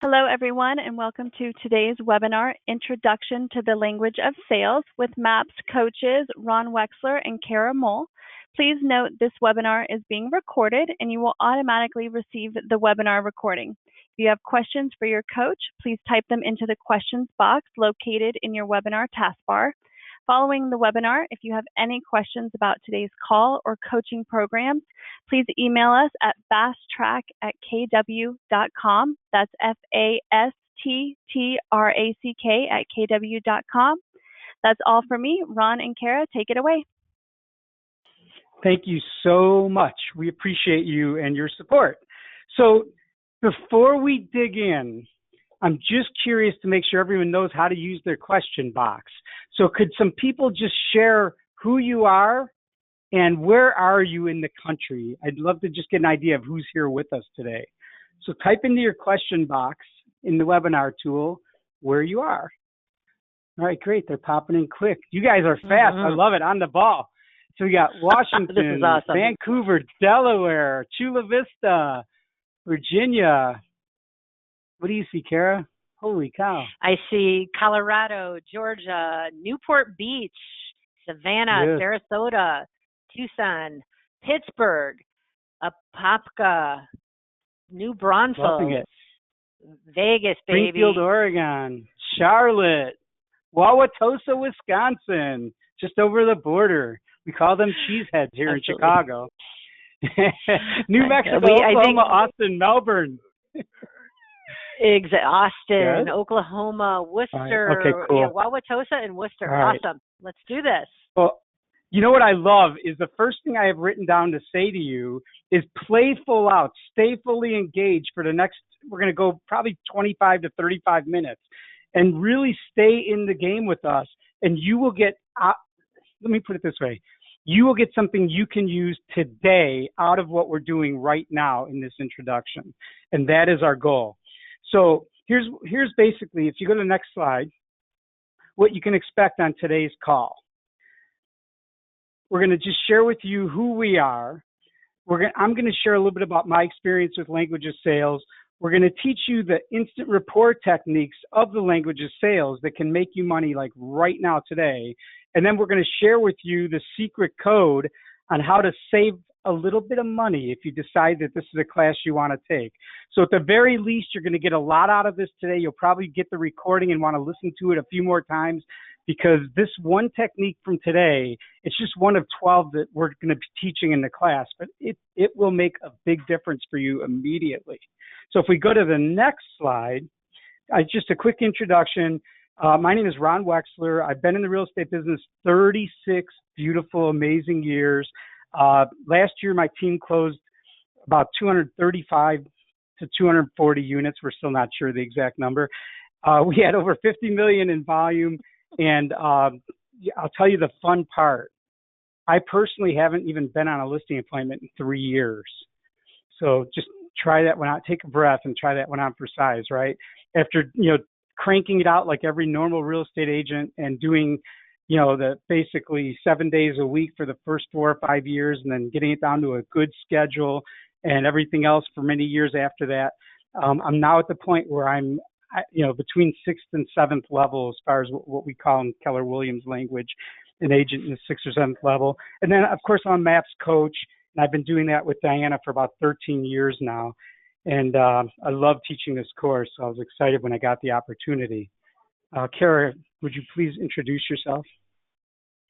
Hello, everyone, and welcome to today's webinar, Introduction to the Language of Sales, with MAPS coaches Ron Wexler and Kara Mole. Please note this webinar is being recorded, and you will automatically receive the webinar recording. If you have questions for your coach, please type them into the questions box located in your webinar taskbar. Following the webinar, if you have any questions about today's call or coaching programs, please email us at fasttrack@kw.com. That's FASTTRACK@kw.com. That's all for me. Ron and Kara, take it away. Thank you so much. We appreciate you and your support. So before we dig in, I'm just curious to make sure everyone knows how to use their question box. So could some people just share who you are and where are you in the country? I'd love to just get an idea of who's here with us today. So type into your question box in the webinar tool where you are. All right, great. They're popping in quick. You guys are fast. I love it. On the ball. So we got Washington, This is awesome. Vancouver, Delaware, Chula Vista, Virginia. What do you see, Kara? Holy cow. I see Colorado, Georgia, Newport Beach, Savannah, Yes. Sarasota, Tucson, Pittsburgh, Apopka, New Loving Braunfels, it. Vegas, baby. Springfield, Oregon, Charlotte, Wauwatosa, Wisconsin, just over the border. We call them cheeseheads here in Chicago. New Mexico, Oklahoma, Austin, Melbourne. Austin, Good. Oklahoma, Worcester. Okay, cool. Yeah, Wauwatosa and Worcester. All right. Awesome. Let's do this. Well, you know what I love is the first thing I have written down to say to you is play full out, stay fully engaged for the next, we're going to go probably 25 to 35 minutes and really stay in the game with us. And you will get, let me put it this way, you will get something you can use today out of what we're doing right now in this introduction. And that is our goal. So here's basically, if you go to the next slide, what you can expect on today's call. We're going to just share with you who we are. I'm going to share a little bit about my experience with language of sales. We're going to teach you the instant rapport techniques of the language of sales that can make you money like right now today. And then we're going to share with you the secret code on how to save a little bit of money if you decide that this is a class you want to take. So at the very least, you're going to get a lot out of this today. You'll probably get the recording and want to listen to it a few more times because this one technique from today, it's just one of 12 that we're going to be teaching in the class, but it will make a big difference for you immediately. So if we go to the next slide, just a quick introduction. My name is Ron Wexler. I've been in the real estate business 36 beautiful, amazing years. Last year, my team closed about 235 to 240 units. We're still not sure the exact number. We had over 50 million in volume. And I'll tell you the fun part. I personally haven't even been on a listing appointment in 3 years. So just try that one out. Take a breath and try that one on for size, right? After, cranking it out like every normal real estate agent and doing, the basically 7 days a week for the first 4 or 5 years and then getting it down to a good schedule and everything else for many years after that. I'm now at the point where I'm, between 6th and 7th level as far as what we call in Keller Williams language, an agent in the 6th or 7th level. And then, of course, I'm a MAPS coach, and I've been doing that with Diana for about 13 years now. And I love teaching this course, so I was excited when I got the opportunity. Kara, would you please introduce yourself?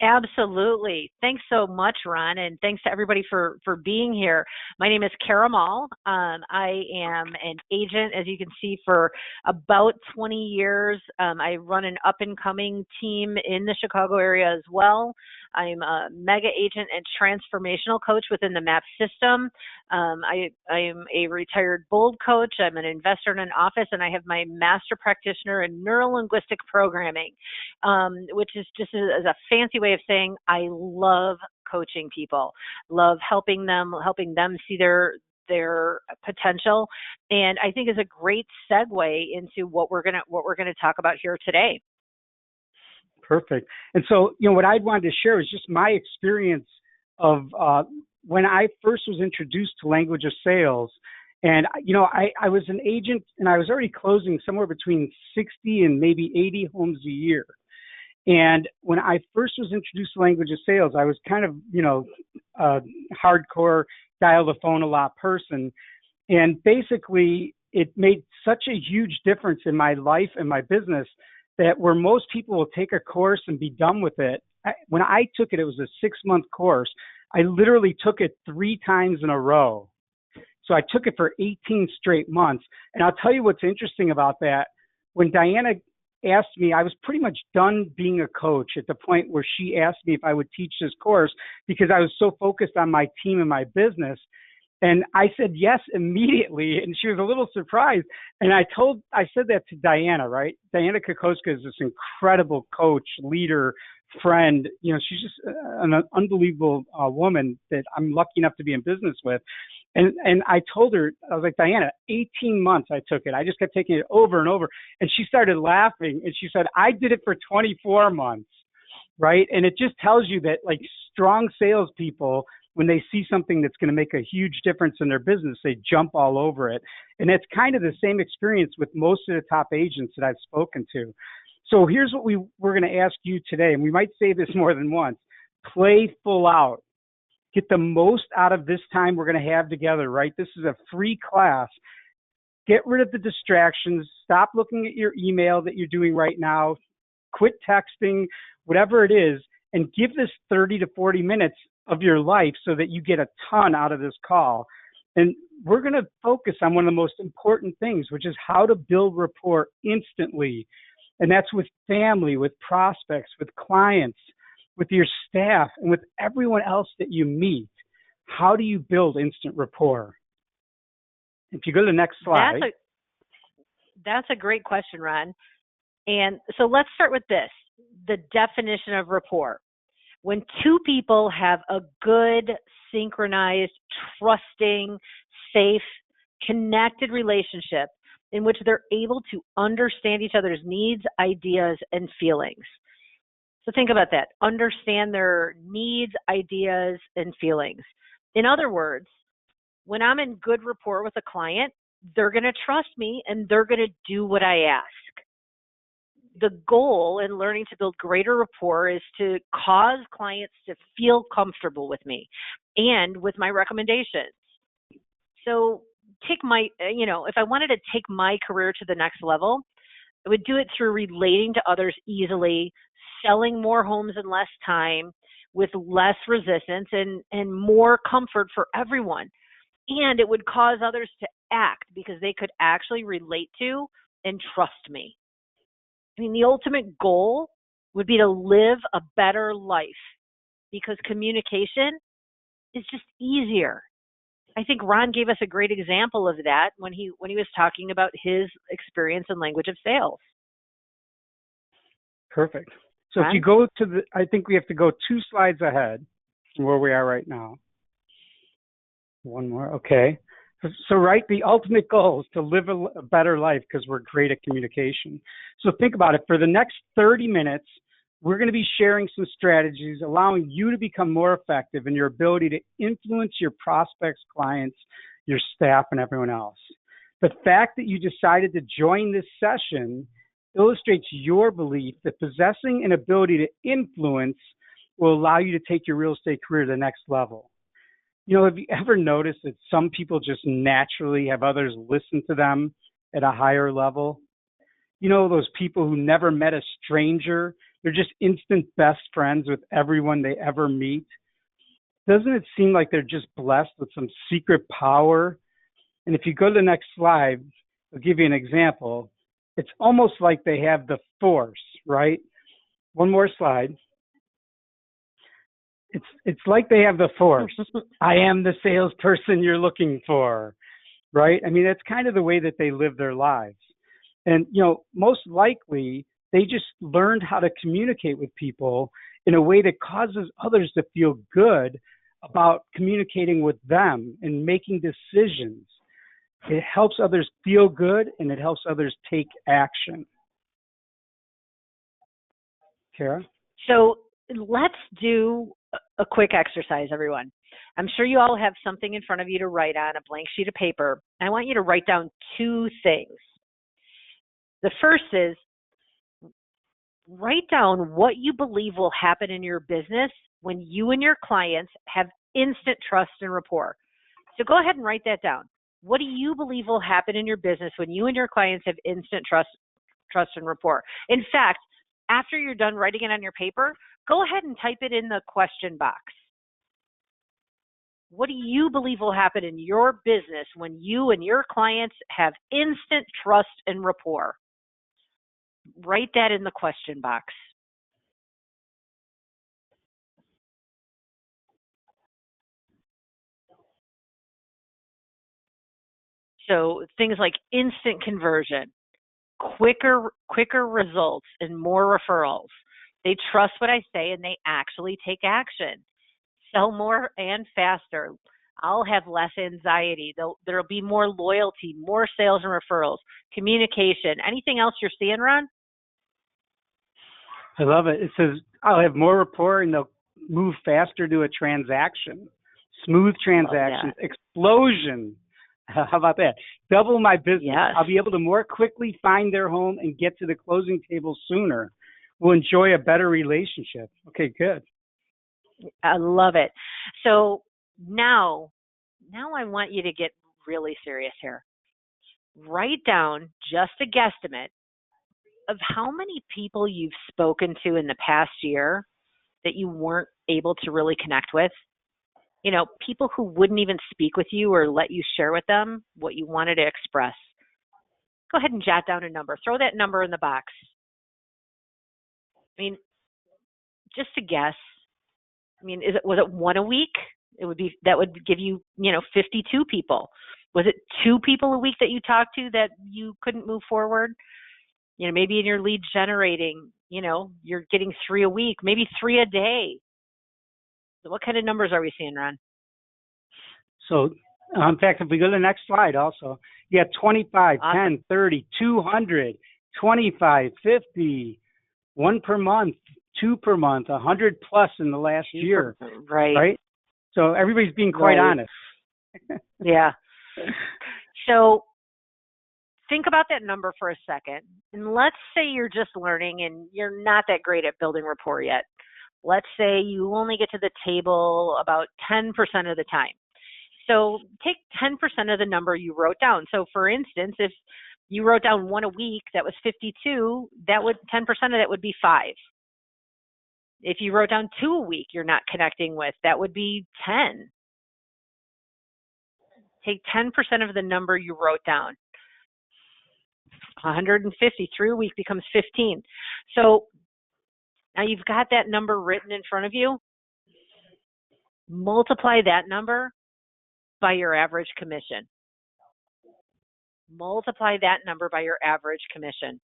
Absolutely. Thanks so much, Ron, and thanks to everybody for being here. My name is Kara Mole. I am an agent, as you can see, for about 20 years. I run an up-and-coming team in the Chicago area as well. I'm a mega agent and transformational coach within the MAP system. I am a retired bold coach. I'm an investor in an office, and I have my master practitioner in neuro-linguistic programming, which is just a fancy way of saying I love coaching people, love helping them see their potential, and I think is a great segue into what we're gonna talk about here today. Perfect. And so, what I wanted to share is just my experience of when I first was introduced to language of sales And, I was an agent and I was already closing somewhere between 60 and maybe 80 homes a year. And when I first was introduced to language of sales, I was kind of, a hardcore dial the phone a lot person. And basically, it made such a huge difference in my life and my business that where most people will take a course and be done with it. When I took it, it was a 6-month course. I literally took it 3 times in a row. So I took it for 18 straight months. And I'll tell you what's interesting about that. When Diana asked me, I was pretty much done being a coach at the point where she asked me if I would teach this course because I was so focused on my team and my business. And I said yes immediately, and she was a little surprised. And I said that to Diana, right? Diana Kokoska is this incredible coach, leader, friend. She's just an unbelievable woman that I'm lucky enough to be in business with. And I told her, I was like, Diana, 18 months I took it. I just kept taking it over and over. And she started laughing, and she said, I did it for 24 months, right? And it just tells you that, like, strong salespeople, when they see something that's going to make a huge difference in their business, they jump all over it. And it's kind of the same experience with most of the top agents that I've spoken to. So here's what we're going to ask you today, and we might say this more than once. Play full out. Get the most out of this time we're going to have together, right? This is a free class. Get rid of the distractions. Stop looking at your email that you're doing right now. Quit texting, whatever it is, and give this 30 to 40 minutes of your life so that you get a ton out of this call. And we're going to focus on one of the most important things, which is how to build rapport instantly. And that's with family, with prospects, with clients, with your staff, and with everyone else that you meet. How do you build instant rapport? If you go to the next slide. That's a great question, Ron. And so let's start with this, the definition of rapport. When two people have a good, synchronized, trusting, safe, connected relationship in which they're able to understand each other's needs, ideas, and feelings. So think about that. Understand their needs, ideas, and feelings. In other words, when I'm in good rapport with a client, they're going to trust me and they're going to do what I ask. The goal in learning to build greater rapport is to cause clients to feel comfortable with me and with my recommendations. So if I wanted to take my career to the next level, I would do it through relating to others easily, selling more homes in less time with less resistance and more comfort for everyone. And it would cause others to act because they could actually relate to and trust me. I mean, the ultimate goal would be to live a better life because communication is just easier. I think Ron gave us a great example of that when he was talking about his experience in language of sales. Perfect. So Ron? if you go to I think we have to go 2 slides ahead from where we are right now. One more. Okay. So, right, the ultimate goal is to live a better life because we're great at communication. So think about it. For the next 30 minutes, we're going to be sharing some strategies, allowing you to become more effective in your ability to influence your prospects, clients, your staff, and everyone else. The fact that you decided to join this session illustrates your belief that possessing an ability to influence will allow you to take your real estate career to the next level. Have you ever noticed that some people just naturally have others listen to them at a higher level? Those people who never met a stranger, they're just instant best friends with everyone they ever meet. Doesn't it seem like they're just blessed with some secret power? And if you go to the next slide, I'll give you an example. It's almost like they have the force, right? One more slide. It's like they have the force. I am the salesperson you're looking for, right? I mean, that's kind of the way that they live their lives. And, most likely they just learned how to communicate with people in a way that causes others to feel good about communicating with them and making decisions. It helps others feel good and it helps others take action. Kara? So let's do a quick exercise, everyone. I'm sure you all have something in front of you to write on, a blank sheet of paper. I want you to write down two things. The first is write down what you believe will happen in your business when you and your clients have instant trust and rapport. So go ahead and write that down. What do you believe will happen in your business when you and your clients have instant trust and rapport? In fact, after you're done writing it on your paper, go ahead and type it in the question box. What do you believe will happen in your business when you and your clients have instant trust and rapport? Write that in the question box. So things like instant conversion, quicker results, and more referrals. They trust what I say and they actually take action. Sell more and faster. I'll have less anxiety. There'll be more loyalty, more sales and referrals, communication. Anything else you're seeing, Ron? I love it. It says, I'll have more rapport and they'll move faster to a transaction. Smooth transactions, explosion. How about that? Double my business. Yes. I'll be able to more quickly find their home and get to the closing table sooner. We'll enjoy a better relationship. Okay, good. I love it. So now I want you to get really serious here. Write down just a guesstimate of how many people you've spoken to in the past year that you weren't able to really connect with. You know, people who wouldn't even speak with you or let you share with them what you wanted to express. Go ahead and jot down a number. Throw that number in the box. I mean, just to guess. I mean, was it one a week? That would give you, 52 people. Was it 2 people a week that you talked to that you couldn't move forward? Maybe in your lead generating, you're getting 3 a week, maybe 3 a day. So what kind of numbers are we seeing, Ron? So, in fact, if we go to the next slide also, you got 25, awesome. 10, 30, 200, 25, 50, 1 per month, 2 per month, 100 plus in the last year. Right. So everybody's being quite honest. Yeah. So think about that number for a second. And let's say you're just learning and you're not that great at building rapport yet. Let's say you only get to the table about 10% of the time. So take 10% of the number you wrote down. So for instance, if you wrote down 1 a week, that was 52, 10% of that would be 5. If you wrote down 2 a week you're not connecting with, that would be 10. Take 10% of the number you wrote down. 150, 3 a week becomes 15. So now you've got that number written in front of you. Multiply that number by your average commission. Multiply that number by your average commission.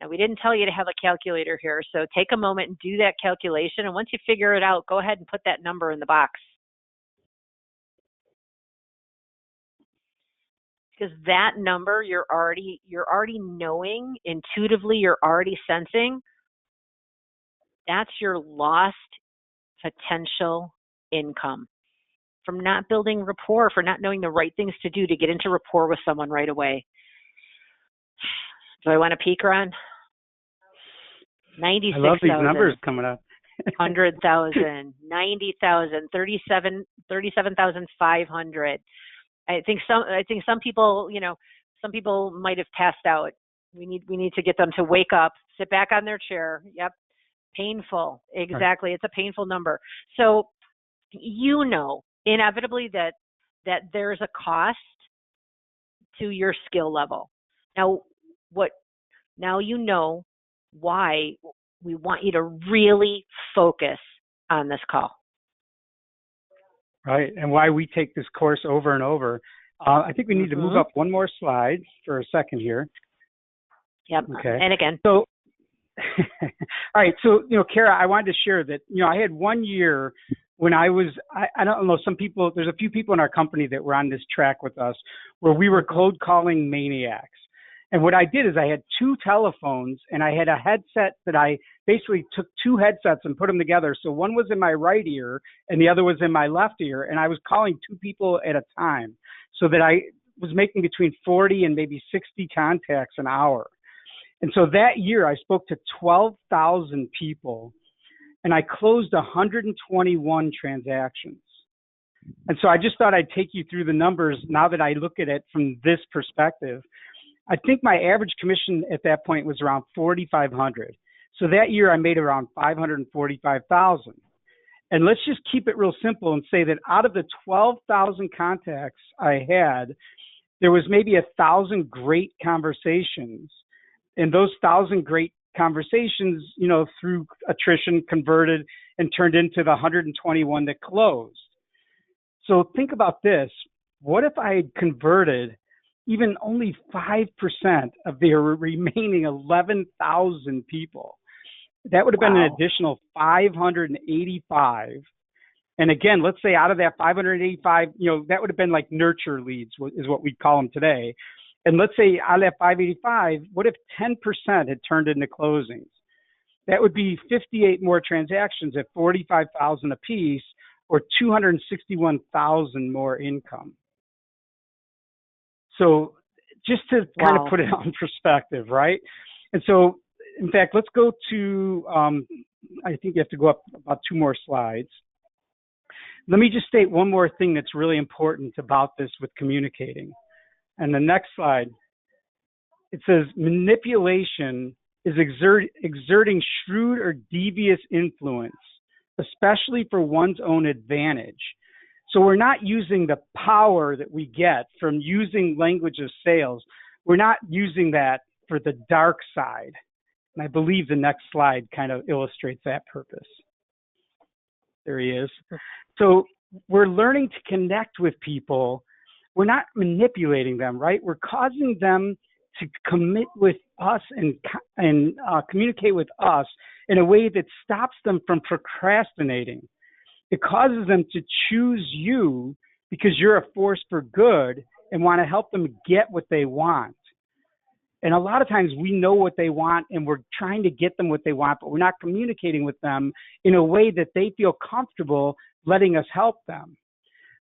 Now, we didn't tell you to have a calculator here, so take a moment and do that calculation. And once you figure it out, go ahead and put that number in the box. Because that number you're already knowing intuitively, you're already sensing. That's your lost potential income from not building rapport, for not knowing the right things to do to get into rapport with someone right away. Do I want to peek, Ron? 96,000. I love these numbers coming up. 100,000, 90,000, 37,500. I think some people, some people might have passed out. We need to get them to wake up, sit back on their chair. Yep. Painful. Exactly. Right. It's a painful number. So inevitably that there's a cost to your skill level. Now you know why we want you to really focus on this call. Right, and why we take this course over and over. I think we need to move up one more slide for a second here. Yep. Okay. And again. So, all right. So, Kara, I wanted to share that, I had 1 year when I don't know, there's a few people in our company that were on this track with us where we were cold calling maniacs. And what I did is I had two telephones, and I had a headset that I basically took two headsets and put them together. So one was in my right ear and the other was in my left ear. And I was calling two people at a time, so that I was making between 40 and maybe 60 contacts an hour. And so that year I spoke to 12,000 people, and I closed 121 transactions. And so I just thought I'd take you through the numbers now that I look at it from this perspective. I think my average commission at that point was around 4,500. So that year I made around 545,000. And let's just keep it real simple and say that out of the 12,000 contacts I had, there was maybe 1,000 great conversations. And those 1,000 great conversations, through attrition converted and turned into the 121 that closed. So think about this. What if I had converted even only 5% of the remaining 11,000 people? That would have been an additional 585. And again, let's say out of that 585, that would have been like nurture leads is what we'd call them today. And let's say out of that 585, what if 10% had turned into closings? That would be 58 more transactions at 45,000 apiece, or 261,000 more income. So just to kind of put it on perspective, right? And so, in fact, let's go to, I think you have to go up about 2 more slides. Let me just state one more thing that's really important about this with communicating. And the next slide, it says manipulation is exerting shrewd or devious influence, especially for one's own advantage. So we're not using the power that we get from using language of sales. We're not using that for the dark side. And I believe the next slide kind of illustrates that purpose. There he is. So we're learning to connect with people. We're not manipulating them, right? We're causing them to commit with us and communicate with us in a way that stops them from procrastinating. It causes them to choose you because you're a force for good and want to help them get what they want. And a lot of times we know what they want and we're trying to get them what they want, but we're not communicating with them in a way that they feel comfortable letting us help them,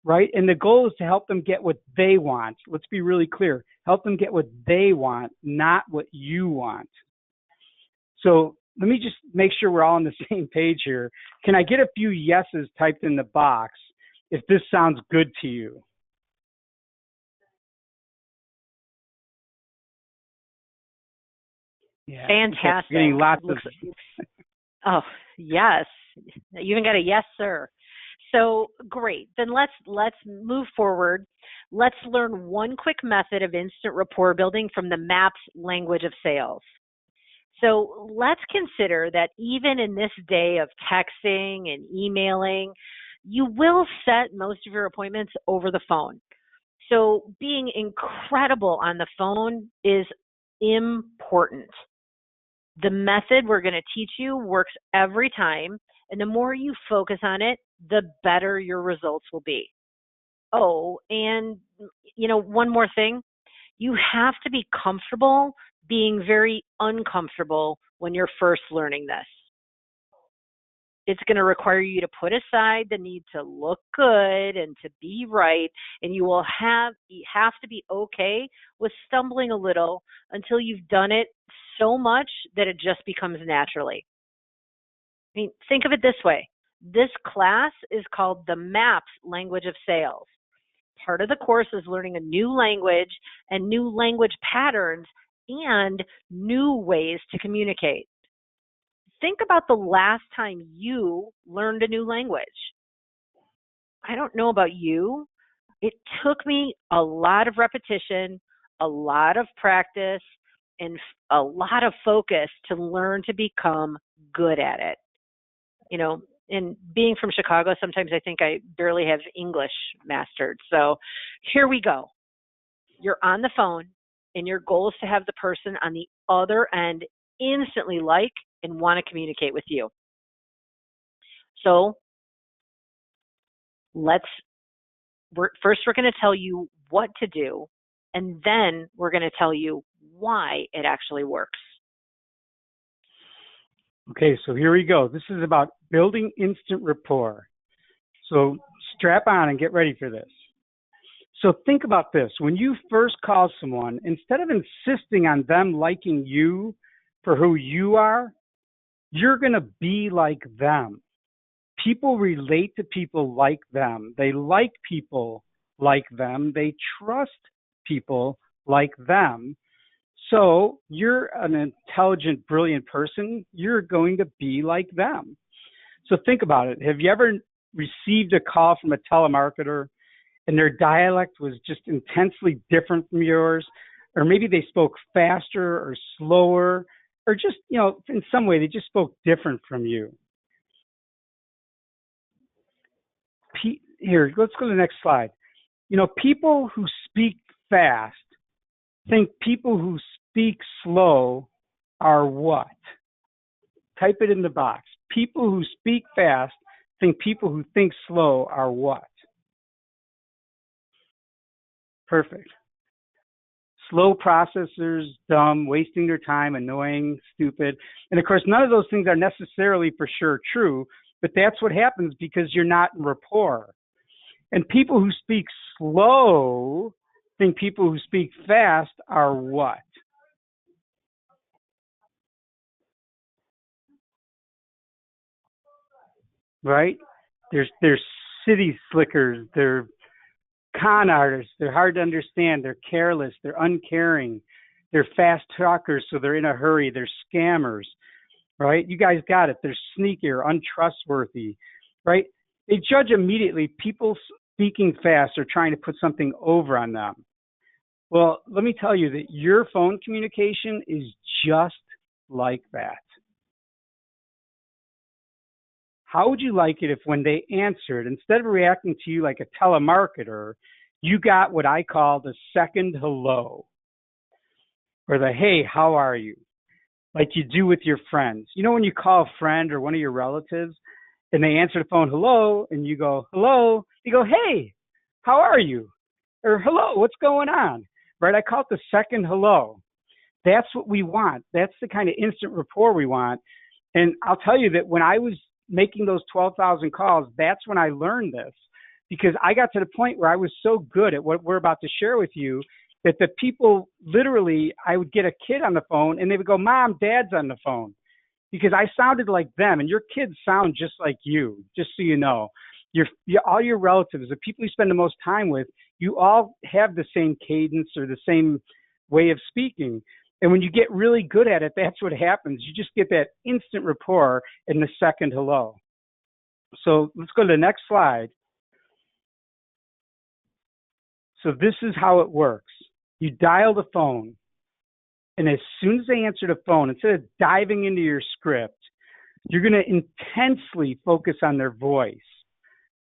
right? And the goal is to help them get what they want. Let's be really clear. Help them get what they want, not what you want. So let me just make sure we're all on the same page here. Can I get a few yeses typed in the box if this sounds good to you? Yeah, fantastic. Getting lots of... Oh, yes. You even got a yes, sir. So great. Then let's move forward. Let's learn one quick method of instant rapport building from the MAPS language of sales. So let's consider that even in this day of texting and emailing, you will set most of your appointments over the phone. So being incredible on the phone is important. The method we're going to teach you works every time, and the more you focus on it, the better your results will be. Oh, and one more thing, you have to be comfortable being very uncomfortable when you're first learning this. It's going to require you to put aside the need to look good and to be right, and you will have to be okay with stumbling a little until you've done it so much that it just becomes naturally. I mean, think of it this way. This class is called the MAPS language of sales. Part of the course is learning a new language and new language patterns and new ways to communicate. Think about the last time you learned a new language. I don't know about you. It took me a lot of repetition, a lot of practice, and a lot of focus to learn to become good at it. And being from Chicago, sometimes I think I barely have English mastered. So here we go. You're on the phone, and your goal is to have the person on the other end instantly like and want to communicate with you. So first we're going to tell you what to do, and then we're going to tell you why it actually works. Okay, so here we go. This is about building instant rapport. So strap on and get ready for this. So think about this. When you first call someone, instead of insisting on them liking you for who you are, you're going to be like them. People relate to people like them. They like people like them. They trust people like them. So you're an intelligent, brilliant person. You're going to be like them. So think about it. Have you ever received a call from a telemarketer and their dialect was just intensely different from yours? Or maybe they spoke faster or slower, or just, in some way, they just spoke different from you. Here, let's go to the next slide. People who speak fast think people who speak slow are what? Type it in the box. People who speak fast think people who think slow are what? Perfect. Slow processors, dumb, wasting their time, annoying, stupid. And of course, none of those things are necessarily for sure true, but that's what happens because you're not in rapport. And people who speak slow think people who speak fast are what? Right? They're city slickers, they're con artists, they're hard to understand, they're careless, they're uncaring, they're fast talkers, so they're in a hurry, they're scammers, right? You guys got it. They're sneaky or untrustworthy, right? They judge immediately people speaking fast or trying to put something over on them. Well, let me tell you that your phone communication is just like that. How would you like it if when they answered, instead of reacting to you like a telemarketer, you got what I call the second hello, or the hey, how are you, like you do with your friends. When you call a friend or one of your relatives and they answer the phone, hello, and you go, hello, you go, hey, how are you? Or hello, what's going on? Right? I call it the second hello. That's what we want. That's the kind of instant rapport we want. And I'll tell you that when I was making those 12,000 calls, that's when I learned this, because I got to the point where I was so good at what we're about to share with you that the people literally, I would get a kid on the phone and they would go, Mom, Dad's on the phone, because I sounded like them. And your kids sound just like you, just so you know. All your relatives, the people you spend the most time with, you all have the same cadence or the same way of speaking. And when you get really good at it, that's what happens. You just get that instant rapport in the second hello. So let's go to the next slide. So this is how it works. You dial the phone, and as soon as they answer the phone, instead of diving into your script, you're going to intensely focus on their voice.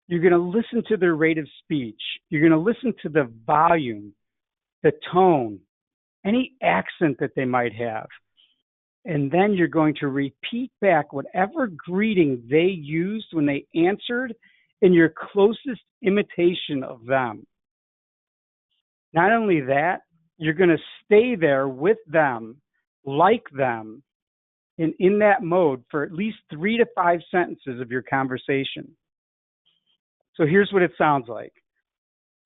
You're going to listen to their rate of speech. You're going to listen to the volume, the tone, any accent that they might have. And then you're going to repeat back whatever greeting they used when they answered in your closest imitation of them. Not only that, you're going to stay there with them, like them, and in that mode for at least 3 to 5 sentences of your conversation. So here's what it sounds like.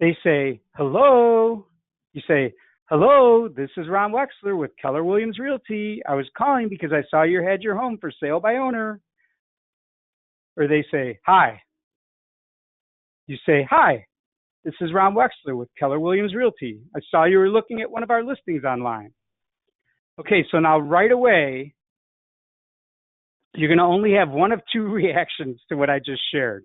They say, hello. You say, hello, this is Ron Wexler with Keller Williams Realty. I was calling because I saw you had your home for sale by owner. Or they say, hi. You say, hi, this is Ron Wexler with Keller Williams Realty. I saw you were looking at one of our listings online. Okay, so now right away, you're going to only have one of two reactions to what I just shared.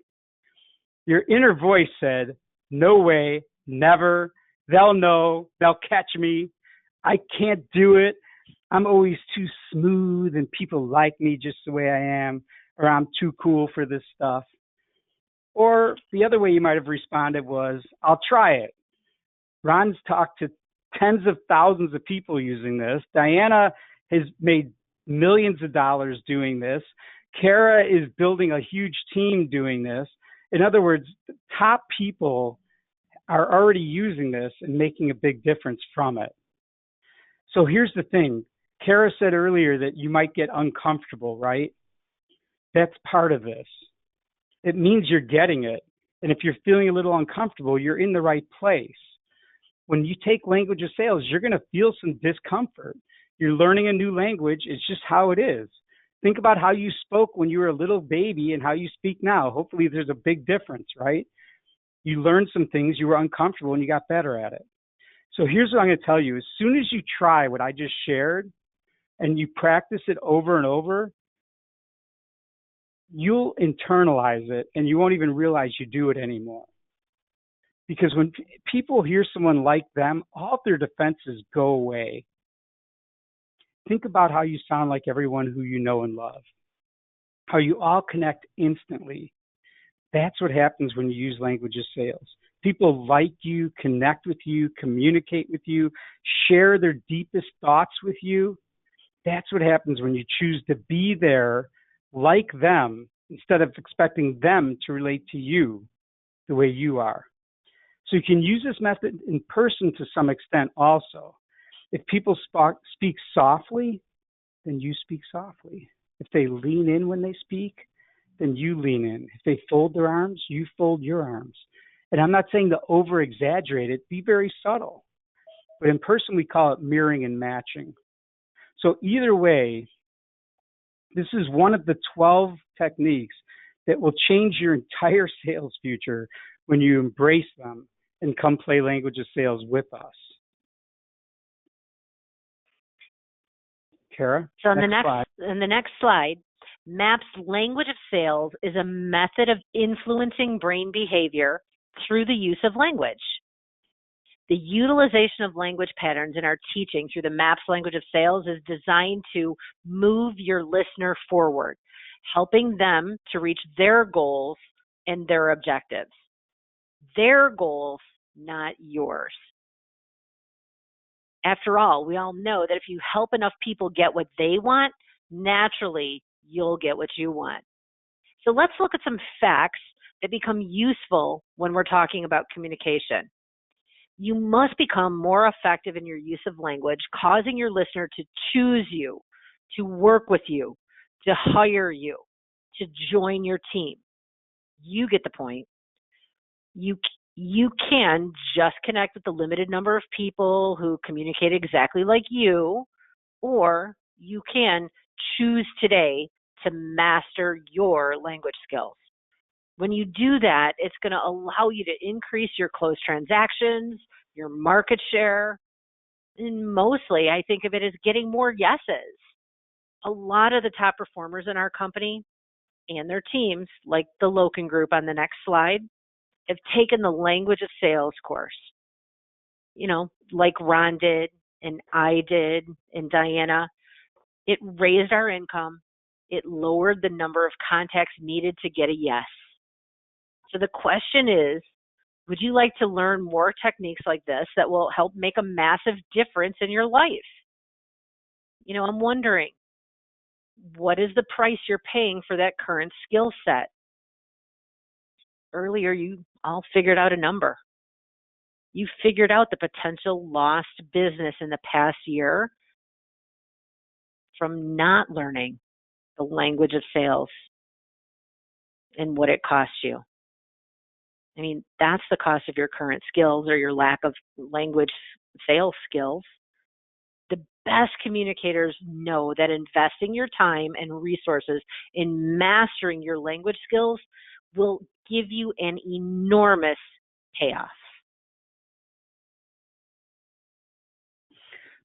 Your inner voice said, no way, never, they'll know, they'll catch me, I can't do it, I'm always too smooth and people like me just the way I am, or I'm too cool for this stuff. Or the other way you might have responded was, I'll try it. Ron's talked to tens of thousands of people using this. Diana has made millions of dollars doing this. Kara is building a huge team doing this. In other words, top people are already using this and making a big difference from it. So here's the thing. Kara said earlier that you might get uncomfortable, right? That's part of this. It means you're getting it. And if you're feeling a little uncomfortable, you're in the right place. When you take language of sales, you're going to feel some discomfort. You're learning a new language. It's just how it is. Think about how you spoke when you were a little baby and how you speak now. Hopefully there's a big difference, right? You learned some things, you were uncomfortable, and you got better at it. So here's what I'm going to tell you. As soon as you try what I just shared and you practice it over and over, you'll internalize it and you won't even realize you do it anymore. Because when people hear someone like them, all their defenses go away. Think about how you sound like everyone who you know and love, how you all connect instantly. That's what happens when you use language of sales. People like you, connect with you, communicate with you, share their deepest thoughts with you. That's what happens when you choose to be there like them instead of expecting them to relate to you the way you are. So you can use this method in person to some extent also. If people speak softly, then you speak softly. If they lean in when they speak, then you lean in. If they fold their arms, you fold your arms. And I'm not saying to over-exaggerate it, be very subtle. But in person, we call it mirroring and matching. So either way, this is one of the 12 techniques that will change your entire sales future when you embrace them and come play language of sales with us. Kara? So in the next slide, MAP's language of sales is a method of influencing brain behavior through the use of language. The utilization of language patterns in our teaching through the MAP's language of sales is designed to move your listener forward, helping them to reach their goals and their objectives. Their goals, not yours. After all, we all know that if you help enough people get what they want, naturally, you'll get what you want. So let's look at some facts that become useful when we're talking about communication. You must become more effective in your use of language, causing your listener to choose you, to work with you, to hire you, to join your team. You get the point. You can just connect with the limited number of people who communicate exactly like you, or you can choose today to master your language skills. When you do that, it's going to allow you to increase your closed transactions, your market share, and mostly I think of it as getting more yeses. A lot of the top performers in our company and their teams, like the Loken Group on the next slide, have taken the language of sales course. You know, like Ron did and I did and Diana. It raised our income. It lowered the number of contacts needed to get a yes. So the question is, would you like to learn more techniques like this that will help make a massive difference in your life? You know, I'm wondering, what is the price you're paying for that current skill set? Earlier, you all figured out a number. You figured out the potential lost business in the past year from not learning the language of sales and what it costs you. I mean, that's the cost of your current skills or your lack of language sales skills. The best communicators know that investing your time and resources in mastering your language skills will give you an enormous payoff.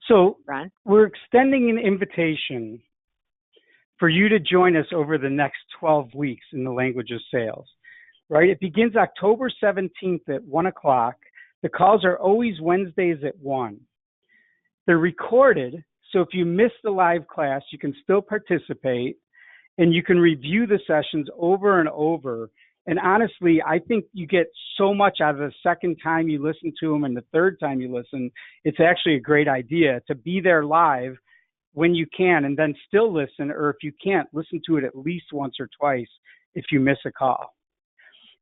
So Ron? We're extending an invitation for you to join us over the next 12 weeks in the language of sales, right? It begins October 17th at 1 o'clock. The calls are always Wednesdays at 1. They're recorded, so if you miss the live class, you can still participate, and you can review the sessions over and over. And honestly, I think you get so much out of the second time you listen to them and the third time you listen. It's actually a great idea to be there live when you can and then still listen, or if you can't, listen to it at least once or twice if you miss a call.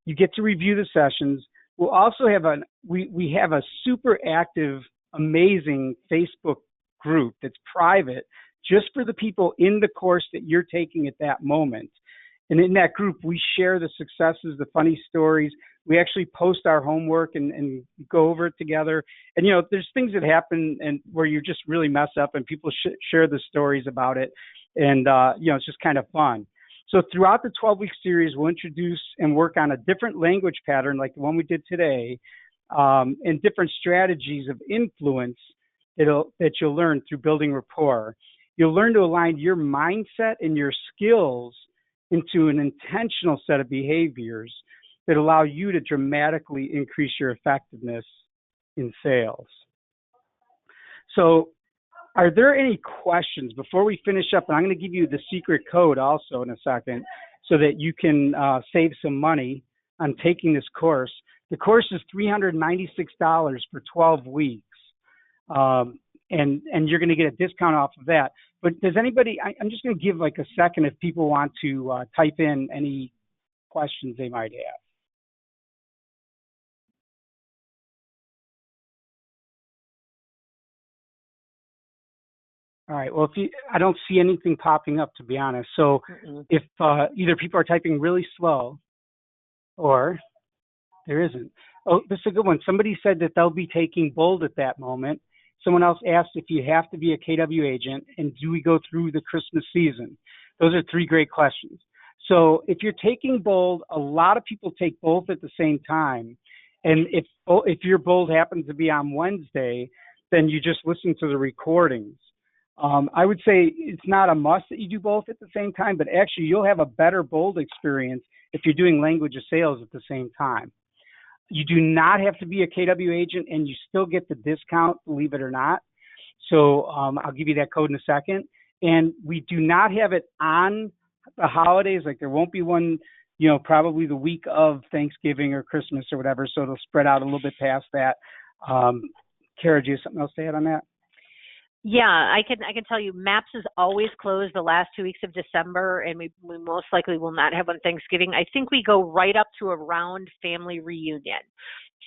You get to review the sessions. We'll also have we have a super active, amazing Facebook group that's private just for the people in the course that you're taking at that moment. And in that group, we share the successes, the funny stories. We actually post our homework and go over it together. And, there's things that happen and where you just really mess up and people share the stories about it. And, it's just kind of fun. So throughout the 12-week series, we'll introduce and work on a different language pattern like the one we did today, and different strategies of influence that you'll learn through building rapport. You'll learn to align your mindset and your skills into an intentional set of behaviors that allow you to dramatically increase your effectiveness in sales. So are there any questions before we finish up? And I'm going to give you the secret code also in a second so that you can save some money on taking this course. The course is $396 for 12 weeks. And you're going to get a discount off of that. But does anybody, I'm just going to give like a second if people want to type in any questions they might have. All right. Well, I don't see anything popping up, to be honest. So if either people are typing really slow or there isn't. Oh, this is a good one. Somebody said that they'll be taking bold at that moment. Someone else asked if you have to be a KW agent and do we go through the Christmas season? Those are three great questions. So if you're taking bold, a lot of people take both at the same time. And if your bold happens to be on Wednesday, then you just listen to the recordings. I would say it's not a must that you do both at the same time, but actually you'll have a better bold experience if you're doing language of sales at the same time. You do not have to be a KW agent and you still get the discount, believe it or not. So I'll give you that code in a second. And we do not have it on the holidays. Like there won't be one, probably the week of Thanksgiving or Christmas or whatever. So it'll spread out a little bit past that. Kara, do you have something else to add on that? Yeah, I can tell you MAPS is always closed the last 2 weeks of December, and we most likely will not have on Thanksgiving. I think we go right up to around family reunion.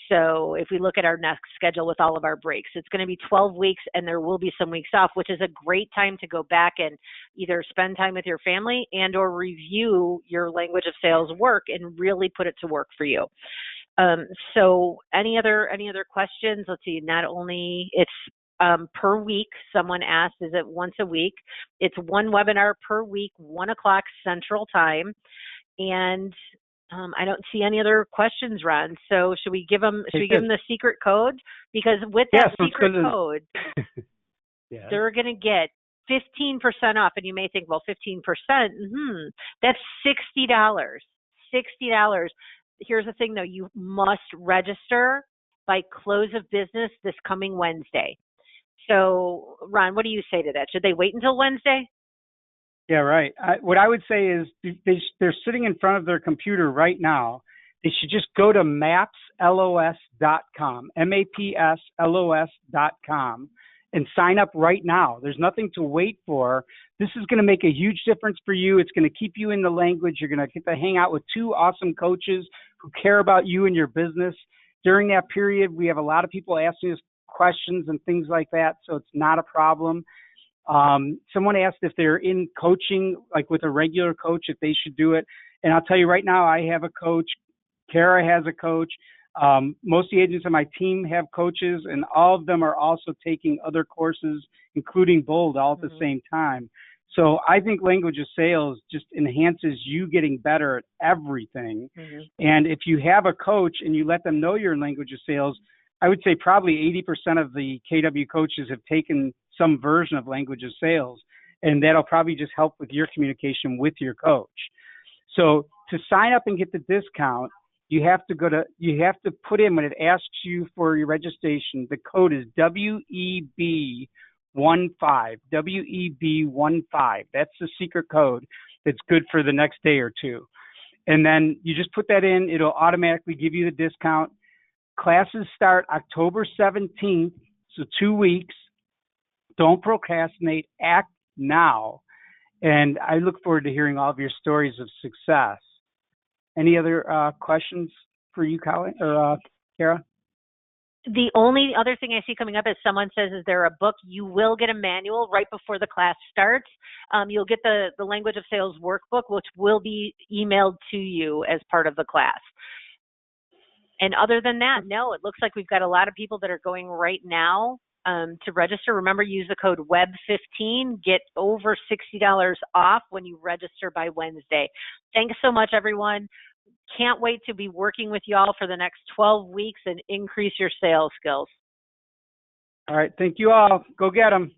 So if we look at our next schedule with all of our breaks, it's going to be 12 weeks and there will be some weeks off, which is a great time to go back and either spend time with your family and or review your language of sales work and really put it to work for you. So any other questions? Let's see, not only it's per week. Someone asked, is it once a week? It's one webinar per week, 1 o'clock Central Time. And I don't see any other questions, Ron. So should we give them the secret code? Because with that secret code, they're going to get 15% off. And you may think, well, 15%, that's $60. $60. Here's the thing, though. You must register by close of business this coming Wednesday. So, Ron, what do you say to that? Should they wait until Wednesday? Yeah, right. What I would say is they're sitting in front of their computer right now. They should just go to mapslos.com, mapslos.com, and sign up right now. There's nothing to wait for. This is going to make a huge difference for you. It's going to keep you in the language. You're going to get to hang out with two awesome coaches who care about you and your business. During that period, we have a lot of people asking us questions and things like that, so it's not a problem. Someone asked if they're in coaching, like with a regular coach, if they should do it. And I'll tell you right now, I have a coach. Kara has a coach. Most of the agents on my team have coaches, and all of them are also taking other courses, including Bold, all at the same time. So I think language of sales just enhances you getting better at everything. And if you have a coach and you let them know you're in language of sales, I would say probably 80% of the KW coaches have taken some version of language of sales, and that'll probably just help with your communication with your coach. So to sign up and get the discount, you have to put in, when it asks you for your registration, the code is WEB15, WEB15. That's the secret code that's good for the next day or two. And then you just put that in, it'll automatically give you the discount. Classes start October 17th, so 2 weeks. Don't procrastinate, act now. And I look forward to hearing all of your stories of success. Any other questions for you, Colin or Kara? The only other thing I see coming up is someone says, is there a book? You will get a manual right before the class starts. You'll get the Language of Sales workbook, which will be emailed to you as part of the class. And other than that, no, it looks like we've got a lot of people that are going right now to register. Remember, use the code WEB15, get over $60 off when you register by Wednesday. Thanks so much, everyone. Can't wait to be working with y'all for the next 12 weeks and increase your sales skills. All right. Thank you all. Go get them.